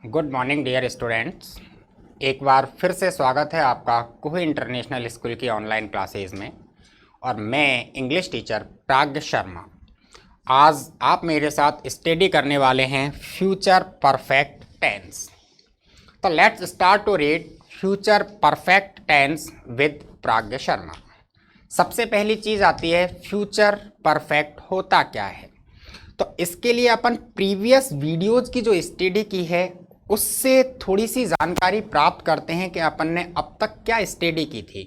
Good morning dear students. एक बार फिर से स्वागत है आपका कुह इंटरनेशनल स्कूल की ऑनलाइन क्लासेस में। और मैं इंग्लिश टीचर प्राज्ञ शर्मा। आज आप मेरे साथ स्टडी करने वाले हैं फ्यूचर परफेक्ट टेंस। तो let's start to read future perfect tense with Pragya Sharma. सबसे पहली चीज़ आती है फ्यूचर परफेक्ट होता क्या है। तो इसके लिए अपन प्रीवियस वीडियोज़ की जो स्टडी की है उससे थोड़ी सी जानकारी प्राप्त करते हैं कि अपन ने अब तक क्या स्टडी की थी।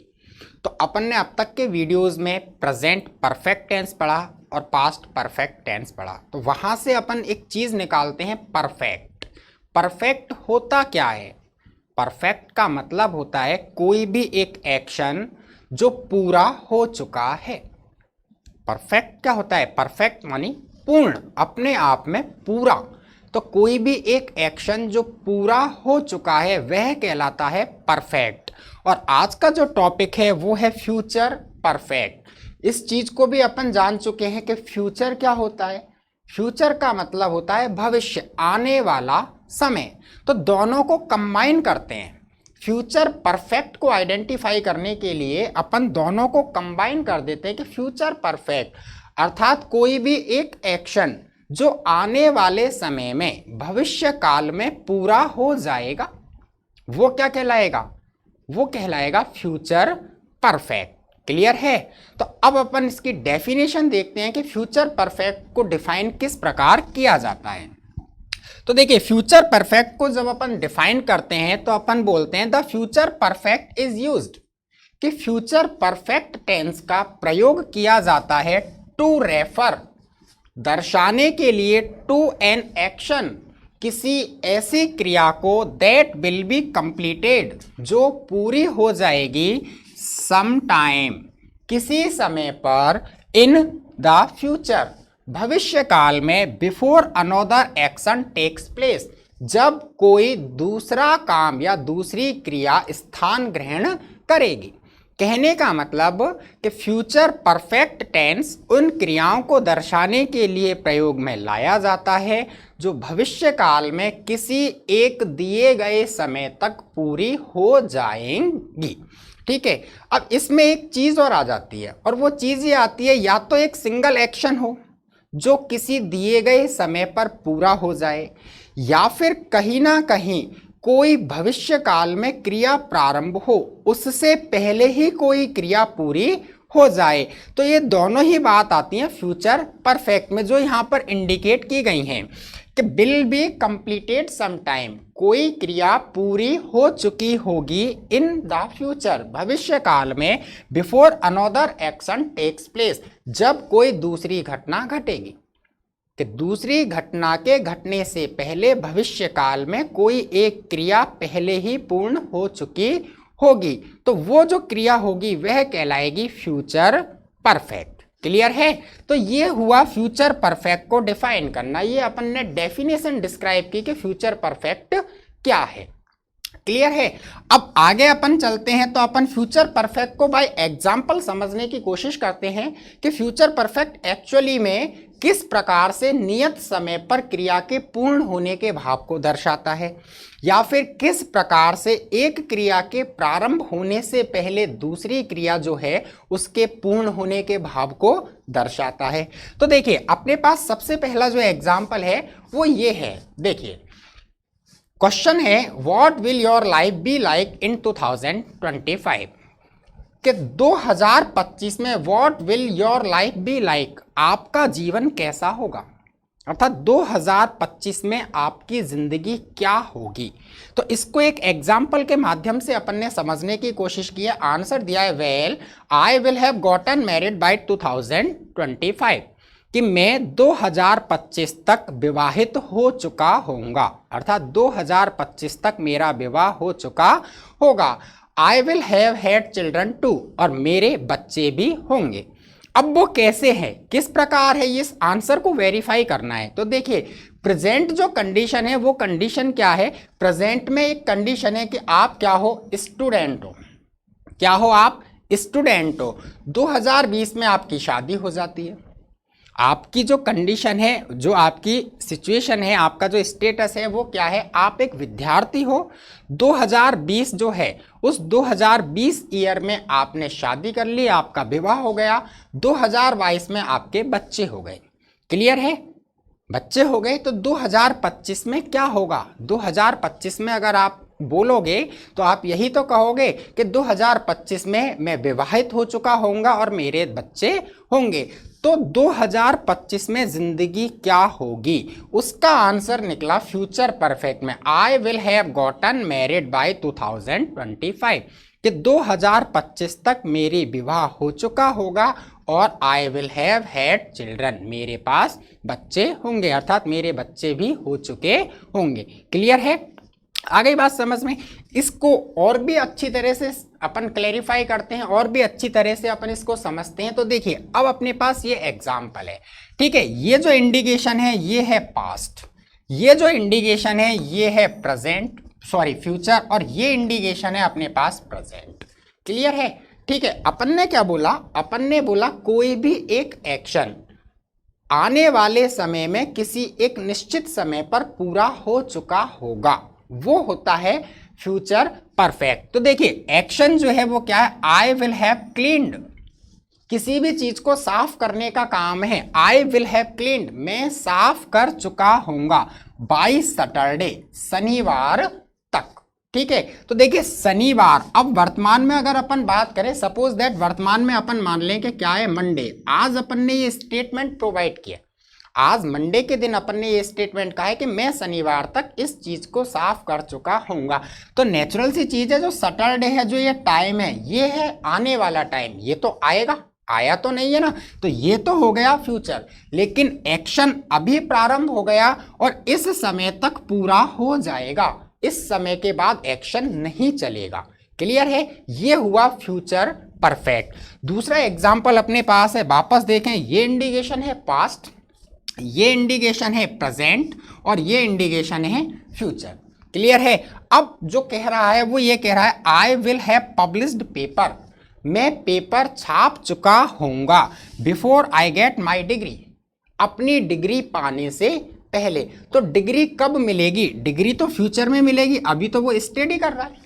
तो अपन ने अब तक के वीडियोज़ में प्रेजेंट परफेक्ट टेंस पढ़ा और पास्ट परफेक्ट टेंस पढ़ा। तो वहाँ से अपन एक चीज़ निकालते हैं परफेक्ट। परफेक्ट होता क्या है? परफेक्ट का मतलब होता है कोई भी एक एक्शन जो पूरा हो चुका है। परफेक्ट क्या होता है? परफेक्ट मानी पूर्ण, अपने आप में पूरा। तो कोई भी एक एक्शन जो पूरा हो चुका है वह कहलाता है परफेक्ट। और आज का जो टॉपिक है वो है फ्यूचर परफेक्ट। इस चीज को भी अपन जान चुके हैं कि फ्यूचर क्या होता है। फ्यूचर का मतलब होता है भविष्य, आने वाला समय। तो दोनों को कंबाइन करते हैं। फ्यूचर परफेक्ट को आइडेंटिफाई करने के लिए अपन दोनों को कंबाइन कर देते हैं कि फ्यूचर परफेक्ट अर्थात कोई भी एक एक्शन जो आने वाले समय में भविष्य काल में पूरा हो जाएगा वो क्या कहलाएगा? वो कहलाएगा फ्यूचर परफेक्ट। क्लियर है? तो अब अपन इसकी डेफिनेशन देखते हैं कि फ्यूचर परफेक्ट को डिफाइन किस प्रकार किया जाता है। तो देखिए, फ्यूचर परफेक्ट को जब अपन डिफाइन करते हैं तो अपन बोलते हैं the future perfect is used, कि फ्यूचर परफेक्ट टेंस का प्रयोग किया जाता है टू रेफर, दर्शाने के लिए, टू एन एक्शन, किसी ऐसी क्रिया को दैट विल बी कंप्लीटेड, जो पूरी हो जाएगी, सम टाइम, किसी समय पर, इन द फ्यूचर, भविष्य काल में, before another action takes place, जब कोई दूसरा काम या दूसरी क्रिया स्थान ग्रहण करेगी। कहने का मतलब कि फ्यूचर परफेक्ट टेंस उन क्रियाओं को दर्शाने के लिए प्रयोग में लाया जाता है जो भविष्य काल में किसी एक दिए गए समय तक पूरी हो जाएंगी। ठीक है, अब इसमें एक चीज और आ जाती है, और वो चीज ये आती है या तो एक सिंगल एक्शन हो जो किसी दिए गए समय पर पूरा हो जाए, या फिर कहीं ना कहीं कोई भविष्य काल में क्रिया प्रारंभ हो, उससे पहले ही कोई क्रिया पूरी हो जाए। तो ये दोनों ही बात आती हैं फ्यूचर परफेक्ट में, जो यहाँ पर इंडिकेट की गई हैं कि will be completed some time, कोई क्रिया पूरी हो चुकी होगी, इन द फ्यूचर, भविष्य काल में, before another action takes place, जब कोई दूसरी घटना घटेगी, कि दूसरी घटना के घटने से पहले भविष्य काल में कोई एक क्रिया पहले ही पूर्ण हो चुकी होगी। तो वो जो क्रिया होगी वह कहलाएगी फ्यूचर परफेक्ट। क्लियर है? तो ये हुआ फ्यूचर परफेक्ट को डिफाइन करना। ये अपन ने डेफिनेशन डिस्क्राइब की कि फ्यूचर परफेक्ट क्या है। क्लियर है? अब आगे अपन चलते हैं तो अपन फ्यूचर परफेक्ट को बाय एग्जाम्पल समझने की कोशिश करते हैं कि फ्यूचर परफेक्ट एक्चुअली में किस प्रकार से नियत समय पर क्रिया के पूर्ण होने के भाव को दर्शाता है, या फिर किस प्रकार से एक क्रिया के प्रारंभ होने से पहले दूसरी क्रिया जो है उसके पूर्ण होने के भाव को दर्शाता है। तो देखिए, अपने पास सबसे पहला जो एग्जाम्पल है वो ये है। देखिए, क्वेश्चन है what will your life be like in 2025, कि 2025 में what will your life be like, आपका जीवन कैसा होगा, अर्थात 2025 में आपकी जिंदगी क्या होगी। तो इसको एक एग्जाम्पल के माध्यम से अपन ने समझने की कोशिश की है। आंसर दिया है well I will have gotten married bye 2025, कि मैं 2025 तक विवाहित हो चुका होऊंगा, अर्थात 2025 तक मेरा विवाह हो चुका होगा। I will have had children too, और मेरे बच्चे भी होंगे। अब वो कैसे है, किस प्रकार है, इस आंसर को वेरीफाई करना है। तो देखिए, प्रेजेंट जो कंडीशन है वो कंडीशन क्या है? प्रेजेंट में एक कंडीशन है कि आप क्या हो? स्टूडेंट हो। क्या हो? आप स्टूडेंट हो। 2020 में आपकी शादी हो जाती है, आपकी जो कंडीशन है, जो आपकी सिचुएशन है, आपका जो स्टेटस है वो क्या है, आप एक विद्यार्थी हो। 2020 जो है उस 2020 ईयर में आपने शादी कर ली, आपका विवाह हो गया, 2022 में आपके बच्चे हो गए। क्लियर है? बच्चे हो गए तो 2025 में क्या होगा, 2025 में अगर आप बोलोगे तो आप यही तो कहोगे कि 2025 में मैं विवाहित हो चुका होऊंगा और मेरे बच्चे होंगे। तो 2025 में जिंदगी क्या होगी, उसका आंसर निकला फ्यूचर परफेक्ट में, आई will have gotten married bye 2025, कि 2025 तक मेरी विवाह हो चुका होगा और आई विल हैव हैड चिल्ड्रन, मेरे पास बच्चे होंगे, अर्थात मेरे बच्चे भी हो चुके होंगे। क्लियर है? आ गई बात समझ में? इसको और भी अच्छी तरह से अपन क्लैरिफाई करते हैं, और भी अच्छी तरह से अपन इसको समझते हैं। तो देखिए, अब अपने पास ये एग्जाम्पल है, ठीक है। ये जो इंडिकेशन है ये है पास्ट, ये जो इंडिकेशन है ये है प्रेजेंट, सॉरी फ्यूचर, और ये इंडिकेशन है अपने पास प्रेजेंट। क्लियर है? ठीक है। अपन ने क्या बोला, अपन ने बोला कोई भी एक एक्शन आने वाले समय में किसी एक निश्चित समय पर पूरा हो चुका होगा, वो होता है फ्यूचर परफेक्ट। तो देखिए, एक्शन जो है वो क्या है, आई विल हैव क्लीन्ड, किसी भी चीज को साफ करने का काम है। आई विल हैव क्लीन्ड, मैं साफ कर चुका होऊंगा बाय सैटरडे, शनिवार तक। ठीक है। तो देखिए शनिवार, अब वर्तमान में अगर अपन बात करें, सपोज दैट वर्तमान में अपन मान लें कि क्या है, मंडे, आज अपन ने ये स्टेटमेंट प्रोवाइड किया, आज मंडे के दिन अपन ने ये स्टेटमेंट कहा है कि मैं शनिवार तक इस चीज को साफ कर चुका होऊंगा। तो नेचुरल सी चीज है, जो सैटरडे है, जो ये टाइम है, ये है आने वाला टाइम, ये तो आएगा, आया तो नहीं है ना, तो ये तो हो गया फ्यूचर। लेकिन एक्शन अभी प्रारंभ हो गया और इस समय तक पूरा हो जाएगा, इस समय के बाद एक्शन नहीं चलेगा। क्लियर है? ये हुआ फ्यूचर परफेक्ट। दूसरा एग्जाम्पल अपने पास है, वापस देखें, ये इंडिकेशन है पास्ट, ये इंडिकेशन है प्रेजेंट, और ये इंडिकेशन है फ्यूचर। क्लियर है? अब जो कह रहा है वो ये कह रहा है, आई विल हैव पब्लिश्ड पेपर, मैं पेपर छाप चुका होऊंगा, before I get my degree, अपनी डिग्री पाने से पहले। तो डिग्री कब मिलेगी, डिग्री तो फ्यूचर में मिलेगी, अभी तो वो स्टडी कर रहा है,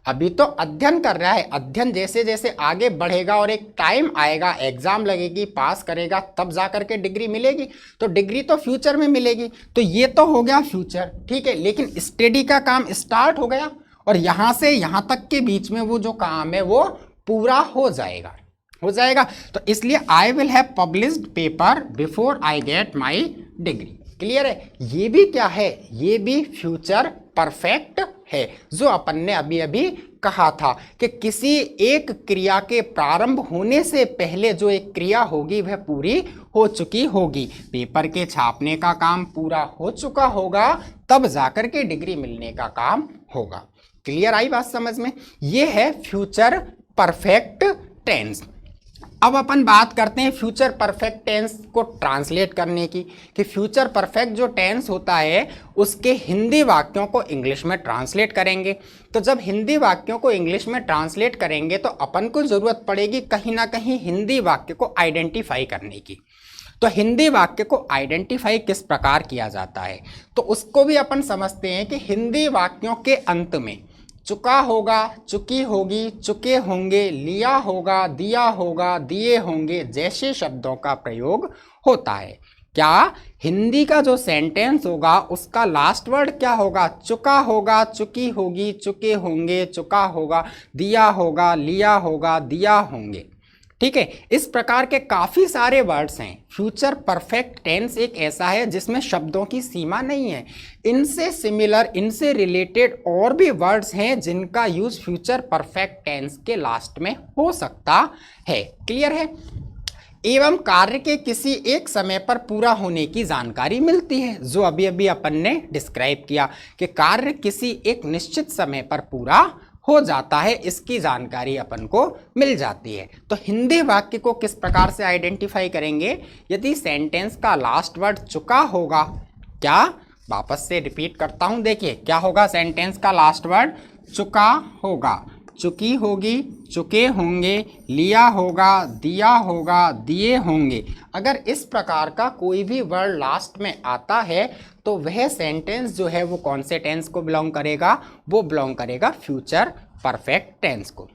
अभी तो अध्ययन कर रहा है। अध्ययन जैसे जैसे आगे बढ़ेगा और एक टाइम आएगा, एग्जाम लगेगी, पास करेगा, तब जाकर के डिग्री मिलेगी। तो डिग्री तो फ्यूचर में मिलेगी, तो ये तो हो गया फ्यूचर। ठीक है। लेकिन स्टडी का काम स्टार्ट हो गया और यहां से यहां तक के बीच में वो जो काम है वो पूरा हो जाएगा, हो जाएगा। तो इसलिए आई will have published paper before I get my degree. Clear है? ये भी क्या है, ये भी फ्यूचर परफेक्ट है, जो अपन ने अभी अभी कहा था कि किसी एक क्रिया के प्रारंभ होने से पहले जो एक क्रिया होगी वह पूरी हो चुकी होगी, पेपर के छापने का काम पूरा हो चुका होगा, तब जाकर के डिग्री मिलने का काम होगा। क्लियर आई बात समझ में? ये है फ्यूचर परफेक्ट टेंस। अब अपन बात करते हैं फ्यूचर परफेक्ट टेंस को ट्रांसलेट करने की, कि फ्यूचर परफेक्ट जो टेंस होता है उसके हिंदी वाक्यों को इंग्लिश में ट्रांसलेट करेंगे। तो जब हिंदी वाक्यों को इंग्लिश में ट्रांसलेट करेंगे तो अपन को ज़रूरत पड़ेगी कहीं ना कहीं हिंदी वाक्य को आइडेंटिफाई करने की। तो हिंदी वाक्य को आइडेंटिफाई किस प्रकार किया जाता है, तो उसको भी अपन समझते हैं कि हिंदी वाक्यों के अंत में चुका होगा, चुकी होगी, चुके होंगे, लिया होगा, दिया होगा, दिए होंगे जैसे शब्दों का प्रयोग होता है। क्या हिंदी का जो सेंटेंस होगा उसका लास्ट वर्ड क्या होगा, चुका होगा, चुकी होगी, चुके होंगे, चुका होगा, दिया होगा, लिया होगा, दिया होंगे। ठीक है। इस प्रकार के काफ़ी सारे वर्ड्स हैं। फ्यूचर परफेक्ट टेंस एक ऐसा है जिसमें शब्दों की सीमा नहीं है। इनसे सिमिलर, इनसे रिलेटेड और भी वर्ड्स हैं जिनका यूज फ्यूचर परफेक्ट टेंस के लास्ट में हो सकता है। क्लियर है? एवं कार्य के किसी एक समय पर पूरा होने की जानकारी मिलती है, जो अभी अभी अपन ने डिस्क्राइब किया कि कार्य किसी एक निश्चित समय पर पूरा हो जाता है, इसकी जानकारी अपन को मिल जाती है। तो हिंदी वाक्य को किस प्रकार से आइडेंटिफाई करेंगे, यदि सेंटेंस का लास्ट वर्ड चुका होगा, क्या, वापस से रिपीट करता हूं, देखिए क्या होगा, सेंटेंस का लास्ट वर्ड चुका होगा, चुकी होगी, चुके होंगे, लिया होगा, दिया होगा, दिए होंगे। अगर इस प्रकार का कोई भी वर्ड लास्ट में आता है तो वह सेंटेंस जो है वो कौन से टेंस को बिलोंग करेगा? वो बिलोंग करेगा फ्यूचर परफेक्ट टेंस को।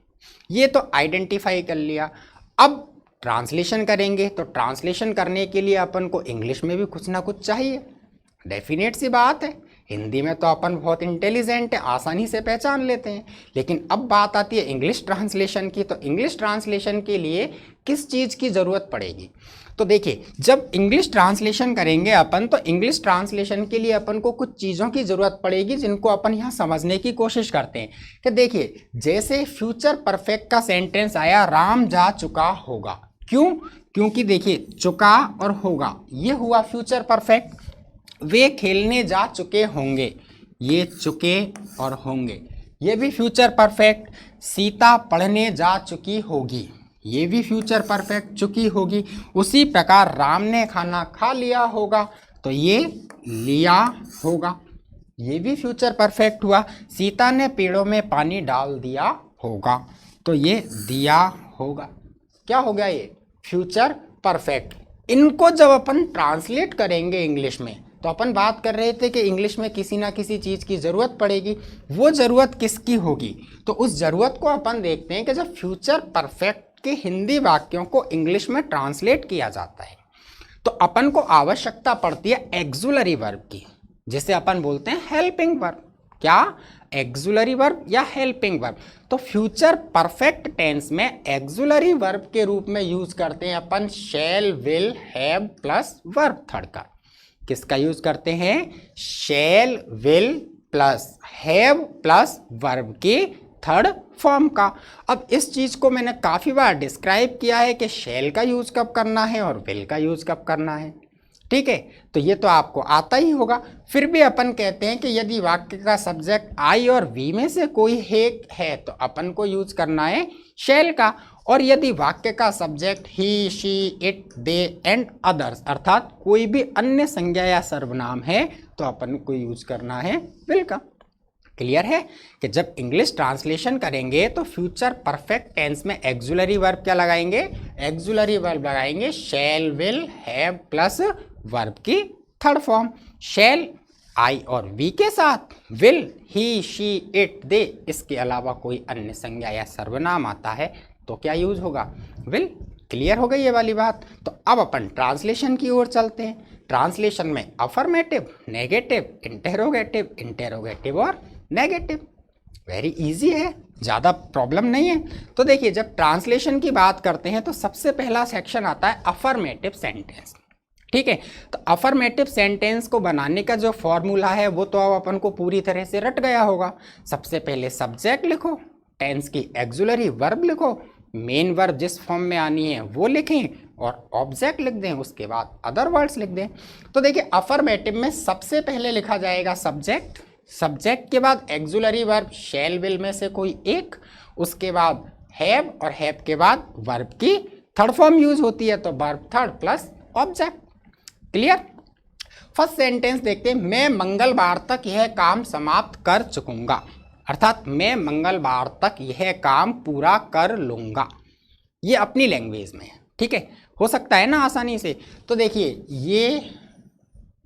ये तो आइडेंटिफाई कर लिया। अब ट्रांसलेशन करेंगे तो ट्रांसलेशन करने के लिए अपन को इंग्लिश में भी कुछ ना कुछ चाहिए, डेफिनेट सी बात है। हिंदी में तो अपन बहुत इंटेलिजेंट है, आसानी से पहचान लेते हैं, लेकिन अब बात आती है इंग्लिश ट्रांसलेशन की। तो इंग्लिश ट्रांसलेशन के लिए किस चीज़ की ज़रूरत पड़ेगी? तो देखिए, जब इंग्लिश ट्रांसलेशन करेंगे अपन तो इंग्लिश ट्रांसलेशन के लिए अपन को कुछ चीज़ों की ज़रूरत पड़ेगी जिनको अपन यहाँ समझने की कोशिश करते हैं। कि देखिए, जैसे फ्यूचर परफेक्ट का सेंटेंस आया, राम जा चुका होगा। क्यों? क्योंकि देखिए, चुका और होगा ये हुआ फ्यूचर परफेक्ट। वे खेलने जा चुके होंगे, ये चुके और होंगे, ये भी फ्यूचर परफेक्ट। सीता पढ़ने जा चुकी होगी, ये भी फ्यूचर परफेक्ट, चुकी होगी। उसी प्रकार राम ने खाना खा लिया होगा, तो ये लिया होगा, ये भी फ्यूचर परफेक्ट हुआ। सीता ने पेड़ों में पानी डाल दिया होगा, तो ये दिया होगा। क्या हो गया? ये फ्यूचर परफेक्ट। इनको जब अपन ट्रांसलेट करेंगे इंग्लिश में, तो अपन बात कर रहे थे कि इंग्लिश में किसी ना किसी चीज़ की ज़रूरत पड़ेगी। वो ज़रूरत किसकी होगी? तो उस ज़रूरत को अपन देखते हैं कि जब फ्यूचर परफेक्ट के हिंदी वाक्यों को इंग्लिश में ट्रांसलेट किया जाता है तो अपन को आवश्यकता पड़ती है एक्सुलरी वर्ब की, जिसे अपन बोलते हैं हेल्पिंग वर्ब। क्या? एक्सुलरी वर्ब या हेल्पिंग वर्ब। तो फ्यूचर परफेक्ट टेंस में एक्सुलरी वर्ब के रूप में यूज करते हैं अपन shall, will, have plus verb third का। किसका यूज करते हैं? Shall, will plus have plus verb के थर्ड फॉर्म का। अब इस चीज को मैंने काफी बार डिस्क्राइब किया है कि शैल का यूज कब करना है और विल का यूज कब करना है। ठीक है, तो ये तो आपको आता ही होगा। फिर भी अपन कहते हैं कि यदि वाक्य का सब्जेक्ट आई और वी में से कोई एक है तो अपन को यूज करना है शैल का, और यदि वाक्य का subject he, she, it, they and others अर्थात कोई भी अन्य संज्ञा या सर्वनाम है तो अपन को यूज करना है विल का। क्लियर है कि जब इंग्लिश ट्रांसलेशन करेंगे तो फ्यूचर परफेक्ट टेंस में एक्सुलरी वर्ब क्या लगाएंगे? एक्सुलरी वर्ब लगाएंगे शैल, विल, हैव प्लस वर्ब की थर्ड फॉर्म। शैल आई और वी के साथ, विल ही, शी, इट, दे, इसके अलावा कोई अन्य संज्ञा या सर्वनाम आता है तो क्या यूज होगा? विल। क्लियर हो गई ये वाली बात। तो अब अपन ट्रांसलेशन की ओर चलते हैं। ट्रांसलेशन में अफर्मेटिव, नेगेटिव, इंटेरोगेटिव, इंटेरोगेटिव और नेगेटिव। वेरी इजी है, ज़्यादा प्रॉब्लम नहीं है। तो देखिए, जब ट्रांसलेशन की बात करते हैं तो सबसे पहला सेक्शन आता है अफर्मेटिव सेंटेंस। ठीक है, तो अफर्मेटिव सेंटेंस को बनाने का जो फॉर्मूला है वो तो अब अपन को पूरी तरह से रट गया होगा। सबसे पहले सब्जेक्ट लिखो, टेंस की एक्सुलरी वर्ब लिखो, मेन वर्ब जिस फॉर्म में आनी है वो लिखें और ऑब्जेक्ट लिख दें, उसके बाद अदर वर्ड्स लिख दें। तो देखिए, अफर्मेटिव में सबसे पहले लिखा जाएगा सब्जेक्ट, सब्जेक्ट के बाद एक्सुलरी वर्ब शैल, विल में से कोई एक, उसके बाद हैव और हैव के बाद वर्ब की थर्ड फॉर्म यूज होती है तो verb third plus object. Clear? First sentence देखते हैं, मैं मंगलवार तक यह काम समाप्त कर चुकूंगा, अर्थात मैं मंगलवार तक यह काम पूरा कर लूंगा। ये अपनी लैंग्वेज में है। ठीक है, हो सकता है ना आसानी से। तो देखिए, ये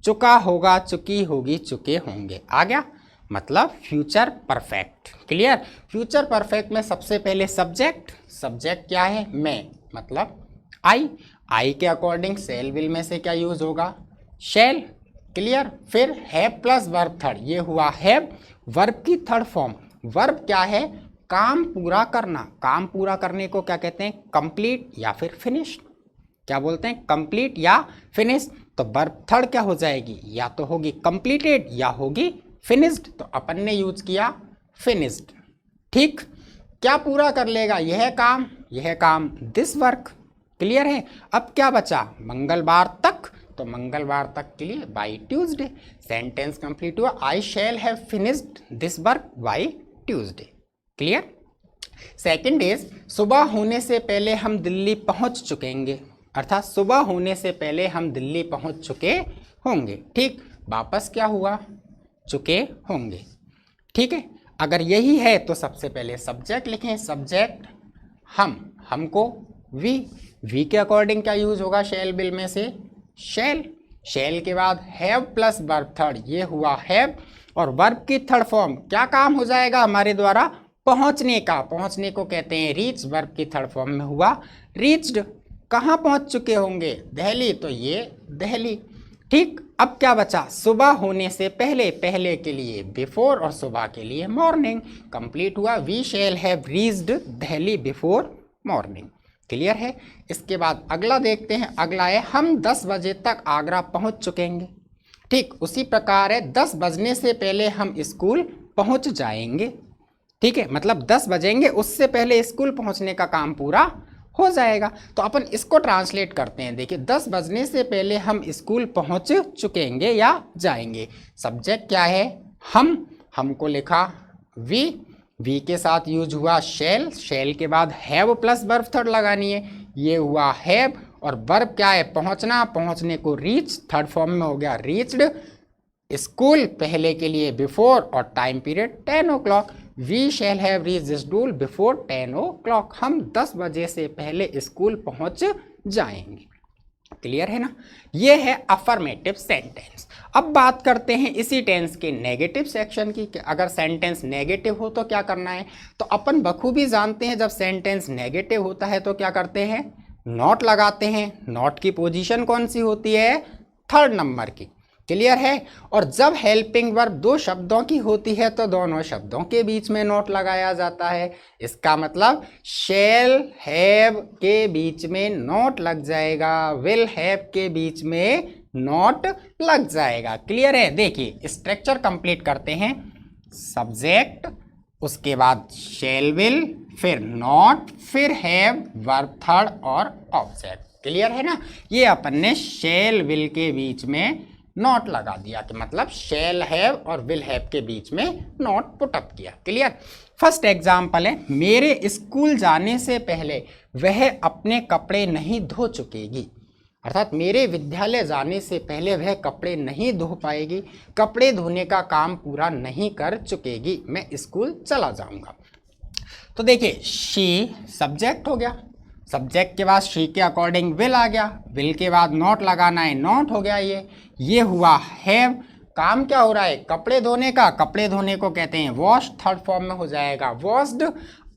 चुका होगा, चुकी होगी, चुके होंगे आ गया, मतलब future perfect. Clear? Future perfect में सबसे पहले सब्जेक्ट, सब्जेक्ट क्या है? मैं, मतलब आई, आई के अकॉर्डिंग शैल, विल में से क्या यूज होगा? शैल। क्लियर? फिर हैव प्लस वर्ब थर्ड, ये हुआ हैव, वर्ब की थर्ड फॉर्म। वर्ब क्या है? काम पूरा करना। काम पूरा करने को क्या कहते हैं? कंप्लीट या फिर फिनिश। क्या बोलते हैं? कंप्लीट या फिनिश। तो वर्ब थर्ड क्या हो जाएगी? या तो होगी कंप्लीटेड या होगी फिनिश्ड। तो अपन ने यूज किया फिनिश्ड। ठीक, क्या पूरा कर लेगा? यह काम, यह काम, दिस वर्क। क्लियर है? अब क्या बचा? मंगलवार तक, तो मंगलवार तक के लिए बाई ट्यूसडे। सेंटेंस कंप्लीट हुआ, I shall have finished this work by Tuesday. Clear? Second is, सुबह होने से पहले हम दिल्ली पहुंच चुकेंगे, अर्थात सुबह होने से पहले हम दिल्ली पहुंच चुके होंगे। ठीक, वापस क्या हुआ? चुके होंगे। ठीक है, अगर यही है तो सबसे पहले सब्जेक्ट लिखें, सब्जेक्ट हमको वी के अकॉर्डिंग क्या यूज होगा शैल विल में से शैल के बाद हैव प्लस वर्ब थर्ड, ये हुआ हैव, और वर्ब की थर्ड फॉर्म क्या काम हो जाएगा हमारे द्वारा पहुंचने का, पहुंचने को कहते हैं रीच, वर्ब की थर्ड फॉर्म में हुआ रीच्ड। कहाँ पहुंच चुके होंगे, दिल्ली, तो ये दिल्ली। ठीक, अब क्या बचा, सुबह होने से पहले, पहले के लिए बिफोर और सुबह के लिए मॉर्निंग, कंप्लीट हुआ। We shall have reached Delhi before morning. Clear है। इसके बाद अगला देखते हैं, अगला है हम 10 बजे तक आगरा पहुंच चुकेंगे। ठीक, उसी प्रकार है 10 बजने से पहले हम स्कूल पहुंच जाएंगे। ठीक है, मतलब 10 बजेंगे उससे पहले स्कूल पहुंचने का काम पूरा हो जाएगा। तो अपन इसको ट्रांसलेट करते हैं। देखिए 10 बजने से पहले हम स्कूल पहुंच चुकेंगे या जाएंगे। सब्जेक्ट क्या है, हमको लिखा वी के साथ यूज हुआ शैल के बाद हैव प्लस वर्ब थर्ड लगानी है, ये हुआ हैव, और वर्ब क्या है पहुंचना, पहुंचने को रीच, थर्ड फॉर्म में हो गया रीच्ड। स्कूल पहले के लिए बिफोर, और time period 10 o'clock। We shall have reached school before 10 o'clock, हम 10 बजे से पहले स्कूल पहुंच जाएंगे। क्लियर है ना। ये है अफर्मेटिव सेंटेंस। अब बात करते हैं इसी टेंस के नेगेटिव सेक्शन की, कि अगर सेंटेंस नेगेटिव हो तो क्या करना है। तो अपन बखूबी जानते हैं जब सेंटेंस नेगेटिव होता है तो क्या करते हैं, नॉट लगाते हैं। नॉट की पोजीशन कौन सी होती है, थर्ड नंबर की। क्लियर है। और जब हेल्पिंग वर्ब 2 शब्दों की होती है तो दोनों शब्दों के बीच में नॉट लगाया जाता है। इसका मतलब शैल हैव के बीच में नॉट लग जाएगा, विल हैव के बीच में नॉट लग जाएगा। क्लियर है। देखिए स्ट्रक्चर कंप्लीट करते हैं, सब्जेक्ट, उसके बाद शैल विल, फिर नॉट, फिर हैव, वर्ब थर्ड और ऑब्जेक्ट। क्लियर है ना। ये अपन ने शैल विल के बीच में नॉट लगा दिया, कि मतलब शैल हैव और विल हैव के बीच में नॉट पुट अप किया। क्लियर। फर्स्ट एग्जांपल है, मेरे स्कूल जाने से पहले वह अपने कपड़े नहीं धो चुकेगी। अर्थात मेरे विद्यालय जाने से पहले वह कपड़े नहीं धो पाएगी, कपड़े धोने का काम पूरा नहीं कर चुकेगी, मैं स्कूल चला जाऊंगा। तो देखिए शी सब्जेक्ट हो गया, सब्जेक्ट के बाद शी के अकॉर्डिंग विल आ गया, विल के बाद नॉट लगाना है, नॉट हो गया। ये हुआ हैव, काम क्या हो रहा है, कपड़े धोने का, कपड़े धोने को कहते हैं वॉश, थर्ड फॉर्म में हो जाएगा वॉश्ड।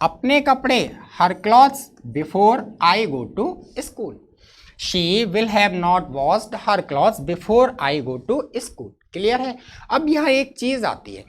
अपने कपड़े, her clothes, before I go to school. She will have not washed her clothes before I go to school. Clear है। अब यहाँ एक चीज आती है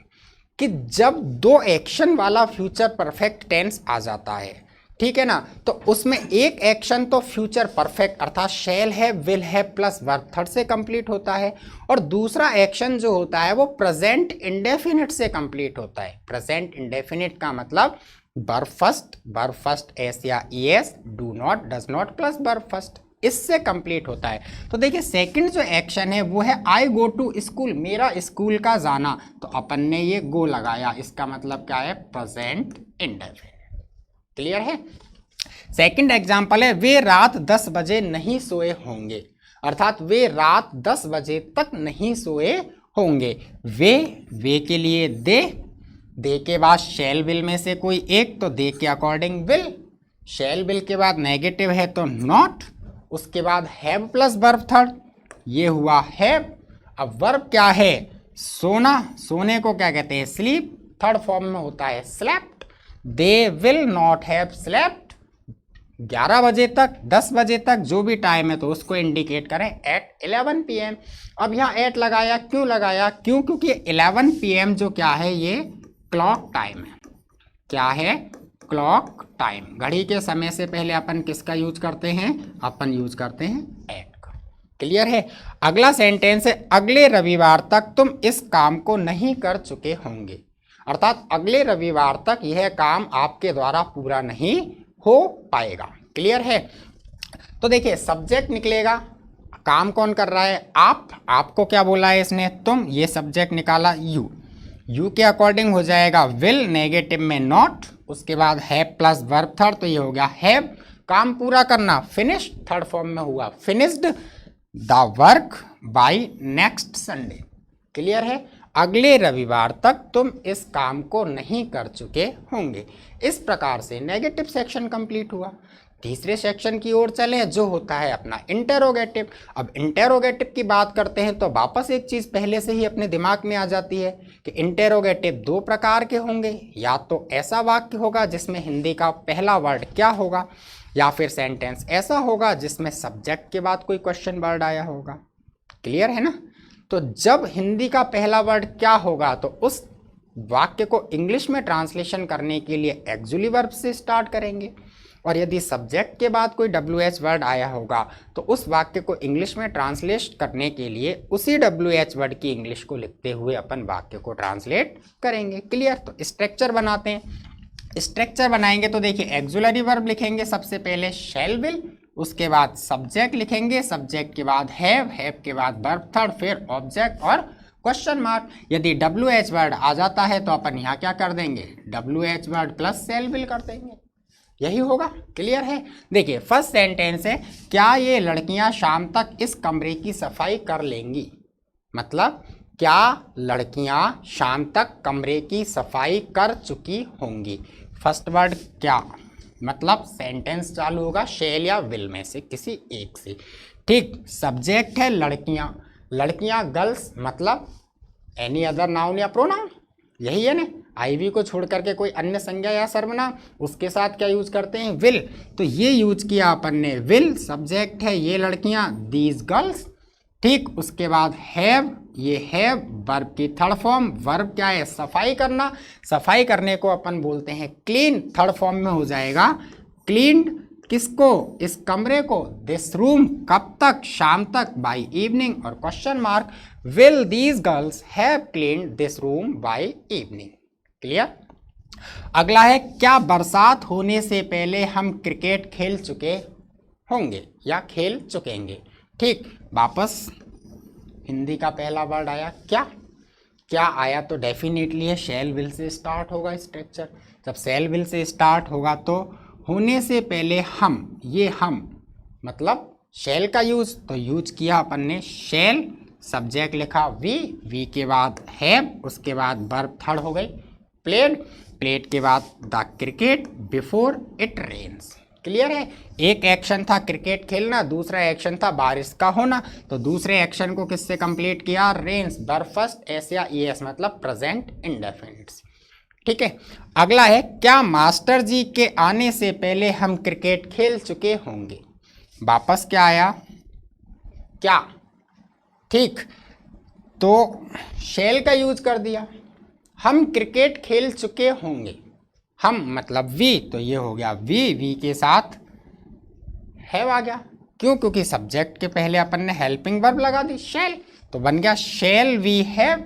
कि जब 2 एक्शन वाला फ्यूचर परफेक्ट टेंस आ जाता है, ठीक है ना, तो उसमें एक एक्शन तो फ्यूचर परफेक्ट अर्थात शैल है, विल है प्लस वर्ब थर्ड से कंप्लीट होता है, और दूसरा एक्शन जो होता है वो प्रेजेंट इंडेफिनिट से कंप्लीट होता है। प्रेजेंट इंडेफिनिट का मतलब वर्ब फर्स्ट एस या es, do not, does not plus verb first, इससे कंप्लीट होता है। तो देखिए सेकंड जो एक्शन है वो है आई गो टू स्कूल, मेरा स्कूल का जाना, तो अपन ने ये गो लगाया, इसका मतलब क्या है, प्रेजेंट इंडेफिनिट। क्लियर है। सेकंड एग्जांपल है, वे रात 10 बजे नहीं सोए होंगे, अर्थात वे रात 10 बजे तक नहीं सोए होंगे। वे के लिए दे के बाद शैल विल में से कोई एक, तो दे के अकॉर्डिंग विल, शैल विल के बाद नेगेटिव है तो नॉट, उसके बाद हैव प्लस वर्ब थर्ड, ये हुआ हैव। अब वर्ब क्या है, सोना, सोने को क्या कहते हैं, स्लीप, थर्ड फॉर्म में होता है slept. They will not have slept 11 बजे तक, 10 बजे तक, जो भी टाइम है तो उसको इंडिकेट करें एट 11 PM। अब यहाँ एट लगाया, क्यों लगाया, क्योंकि 11 PM जो क्या है, ये क्लॉक टाइम है। क्या है, क्लॉक टाइम। घड़ी के समय से पहले अपन किसका यूज करते हैं, अपन यूज करते हैं एट का। क्लियर है। अगला सेंटेंस है, अगले रविवार तक तुम इस काम को नहीं कर चुके होंगे, अर्थात अगले रविवार तक यह काम आपके द्वारा पूरा नहीं हो पाएगा। क्लियर है। तो देखिए सब्जेक्ट निकलेगा, काम कौन कर रहा है, आपको क्या बोला है इसने, तुम, ये सब्जेक्ट निकाला यू के अकॉर्डिंग हो जाएगा विल, नेगेटिव में नॉट, उसके बाद हैव प्लस वर्ब थर्ड, तो ये हो गया हैव, काम पूरा करना, फिनिश, थर्ड फॉर्म में हुआ finished the work by next Sunday. Clear है। अगले रविवार तक तुम इस काम को नहीं कर चुके होंगे। इस प्रकार से नेगेटिव सेक्शन कंप्लीट हुआ। तीसरे सेक्शन की ओर चलें, जो होता है अपना इंटेरोगेटिव। अब इंटेरोगेटिव की बात करते हैं तो वापस एक चीज़ पहले से ही अपने दिमाग में आ जाती है कि इंटेरोगेटिव दो प्रकार के होंगे। या तो ऐसा वाक्य होगा जिसमें हिंदी का पहला वर्ड क्या होगा, या फिर सेंटेंस ऐसा होगा जिसमें सब्जेक्ट के बाद कोई क्वेश्चन वर्ड आया होगा। क्लियर है ना? तो जब हिंदी का पहला वर्ड क्या होगा तो उस वाक्य को इंग्लिश में ट्रांसलेशन करने के लिए एक्जुअली वर्ब से स्टार्ट करेंगे, और यदि सब्जेक्ट के बाद कोई WH वर्ड आया होगा तो उस वाक्य को इंग्लिश में ट्रांसलेट करने के लिए उसी WH वर्ड की इंग्लिश को लिखते हुए अपन वाक्य को ट्रांसलेट करेंगे। क्लियर? तो स्ट्रक्चर बनाते हैं। स्ट्रक्चर बनाएंगे तो देखिए, एक्जुलरी वर्ब लिखेंगे सबसे पहले शैल विल, उसके बाद सब्जेक्ट लिखेंगे, सब्जेक्ट के बाद हैव के बाद वर्ब थर्ड, फिर ऑब्जेक्ट और क्वेश्चन मार्क। यदि WH वर्ड आ जाता है तो अपन यहाँ क्या कर देंगे, WH word plus shell will कर देंगे। यही होगा। क्लियर है? देखिए, फर्स्ट सेंटेंस है, क्या ये लड़कियां शाम तक इस कमरे की सफाई कर लेंगी। मतलब क्या लड़कियां शाम तक कमरे की सफाई कर चुकी होंगी। फर्स्ट वर्ड क्या, मतलब सेंटेंस चालू होगा शैल या विल में से किसी एक से। ठीक, सब्जेक्ट है लड़कियां, लड़कियां गर्ल्स, मतलब एनी अदर नाउन या प्रोनाउन, यही है ना। आईवी को छोड़ करके कोई अन्य संज्ञा या सर्वनाम, उसके साथ क्या यूज करते हैं, विल। तो ये यूज किया अपन ने, विल सब्जेक्ट है, ये लड़कियां दीज गर्ल्स। ठीक, उसके बाद हैव, ये हैव वर्ब की थर्ड फॉर्म, वर्ब क्या है, सफाई करना। सफाई करने को अपन बोलते हैं क्लीन, थर्ड फॉर्म में हो जाएगा क्लीन्ड। किसको, इस कमरे को, दिस रूम, कब तक, शाम तक, बाय इवनिंग, और question mark, will these girls have cleaned this room by evening. Clear? अगला है, क्या बरसात होने से पहले हम क्रिकेट खेल चुके होंगे या खेल चुकेंगे। ठीक, वापस हिंदी का पहला वर्ड आया क्या, क्या आया तो डेफिनेटली है शैल विल से स्टार्ट होगा स्ट्रक्चर। जब शैल विल से स्टार्ट होगा तो होने से पहले हम, ये हम मतलब शैल का यूज, तो यूज किया अपन ने शैल, सब्जेक्ट लिखा वी के बाद हैव, उसके बाद वर्ब थर्ड हो गई प्लेड, प्लेड के बाद the cricket before it rains. Clear है? एक एक्शन था क्रिकेट खेलना, दूसरा एक्शन था बारिश का होना। तो दूसरे एक्शन को किससे कंप्लीट किया, रेन्स, वर्ब फर्स्ट एस या ES, मतलब प्रेजेंट इंडेफिनिट। ठीक है, अगला है, क्या मास्टर जी के आने से पहले हम क्रिकेट खेल चुके होंगे। वापस क्या आया, क्या। ठीक, तो शैल का यूज कर दिया, हम क्रिकेट खेल चुके होंगे, हम मतलब वी, तो ये हो गया वी के साथ हैव आ गया। क्यों, क्योंकि सब्जेक्ट के पहले अपन ने हेल्पिंग वर्ब लगा दी शैल, तो बन गया शैल वी हैव।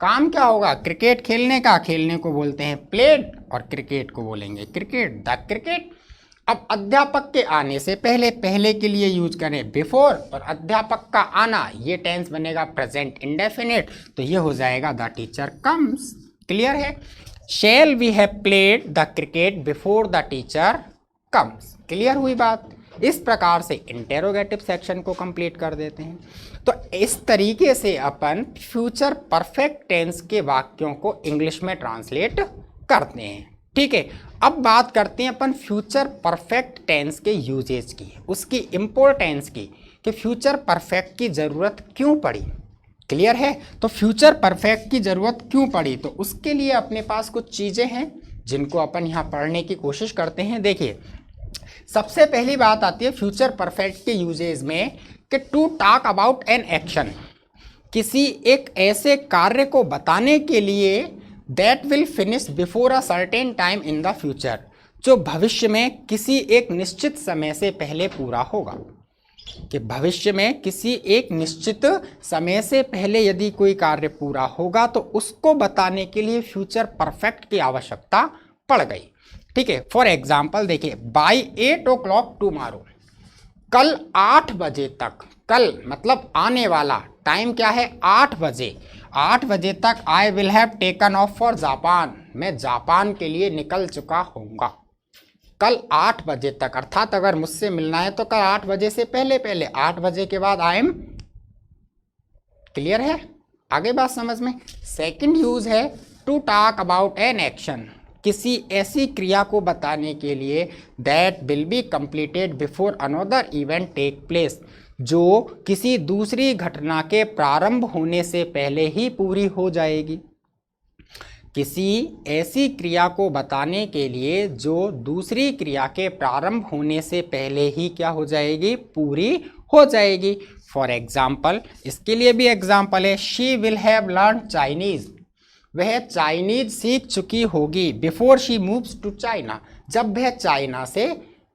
काम क्या होगा, क्रिकेट खेलने का, खेलने को बोलते हैं प्लेड, और क्रिकेट को बोलेंगे क्रिकेट, द क्रिकेट। अब अध्यापक के आने से पहले, पहले के लिए यूज करें बिफोर, और अध्यापक का आना, ये टेंस बनेगा प्रेजेंट इंडेफिनिट, तो ये हो जाएगा द टीचर कम्स। क्लियर है? Shall we have played the cricket before the teacher comes. Clear हुई बात? इस प्रकार से इंटेरोगेटिव सेक्शन को कंप्लीट कर देते हैं। तो इस तरीके से अपन फ्यूचर परफेक्ट टेंस के वाक्यों को इंग्लिश में ट्रांसलेट करते हैं। ठीक है, अब बात करते हैं अपन फ्यूचर परफेक्ट टेंस के यूजेज की, उसकी इंपॉर्टेंस की, कि फ्यूचर परफेक्ट की ज़रूरत क्यों पड़ी। क्लियर है? तो फ्यूचर परफेक्ट की ज़रूरत क्यों पड़ी, तो उसके लिए अपने पास कुछ चीज़ें हैं जिनको अपन यहाँ पढ़ने की कोशिश करते हैं। देखिए, सबसे पहली बात आती है फ्यूचर परफेक्ट के यूजेज में कि to talk about an action, किसी एक ऐसे कार्य को बताने के लिए that will finish before a certain time in the future, जो भविष्य में किसी एक निश्चित समय से पहले पूरा होगा। कि भविष्य में किसी एक निश्चित समय से पहले यदि कोई कार्य पूरा होगा तो उसको बताने के लिए फ्यूचर परफेक्ट की आवश्यकता पड़ गई। ठीक है, फॉर एग्जाम्पल देखिए, बाय 8 o'clock टुमारो, कल 8 बजे तक, कल मतलब आने वाला, टाइम क्या है 8 बजे, 8 बजे तक आई will have taken of for Japan, मैं जापान के लिए निकल चुका होऊंगा। कल 8 बजे तक, अर्थात अगर मुझसे मिलना है तो कल 8 बजे से पहले पहले, 8 बजे के बाद आई एम, क्लियर है, आगे बात समझ में। सेकंड यूज है to talk about an action, किसी ऐसी क्रिया को बताने के लिए that will be completed before another event take place, जो किसी दूसरी घटना के प्रारंभ होने से पहले ही पूरी हो जाएगी। किसी ऐसी क्रिया को बताने के लिए जो दूसरी क्रिया के प्रारंभ होने से पहले ही क्या हो जाएगी, पूरी हो जाएगी। फॉर एग्जाम्पल, इसके लिए भी एग्जाम्पल है, she will have learn Chinese, वह चाइनीज सीख चुकी होगी before she moves to China, जब वह चाइना से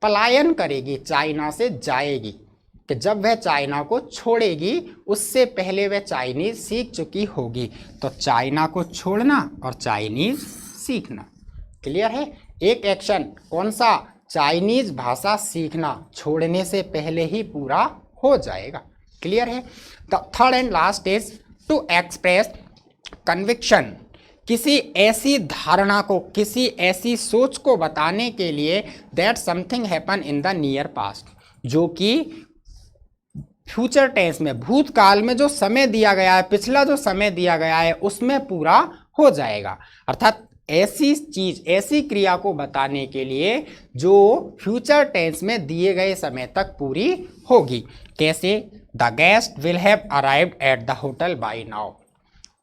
पलायन करेगी, चाइना से जाएगी, कि जब वह चाइना को छोड़ेगी उससे पहले वह चाइनीज सीख चुकी होगी। तो चाइना को छोड़ना और चाइनीज सीखना, क्लियर है। एक एक्शन कौन सा, चाइनीज भाषा सीखना, छोड़ने से पहले ही पूरा हो जाएगा, क्लियर है। The third and last is to express conviction, किसी ऐसी धारणा को, किसी ऐसी सोच को बताने के लिए that something happen in the near past, जो कि फ्यूचर टेंस में, भूतकाल में जो समय दिया गया है, पिछला जो समय दिया गया है उसमें पूरा हो जाएगा। अर्थात ऐसी चीज, ऐसी क्रिया को बताने के लिए जो फ्यूचर टेंस में दिए गए समय तक पूरी होगी। कैसे, the guest will have arrived at the hotel by now,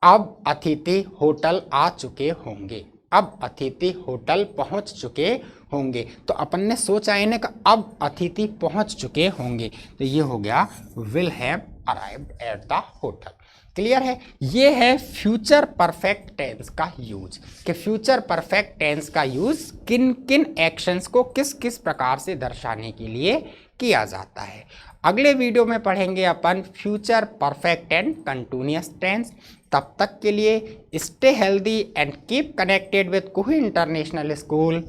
अब अतिथि होटल आ चुके होंगे, अब अतिथि होटल पहुंच चुके होंगे। तो अपन ने सोचा है ना कि अब अतिथि पहुंच चुके होंगे, तो ये हो गया will have arrived at the hotel, clear है। ये है फ्यूचर परफेक्ट टेंस का यूज, कि फ्यूचर परफेक्ट टेंस का यूज किन किन एक्शंस को किस किस प्रकार से दर्शाने के लिए किया जाता है। अगले वीडियो में पढ़ेंगे अपन future perfect and continuous tense. तब तक के लिए stay healthy and keep connected with Kuhi international school.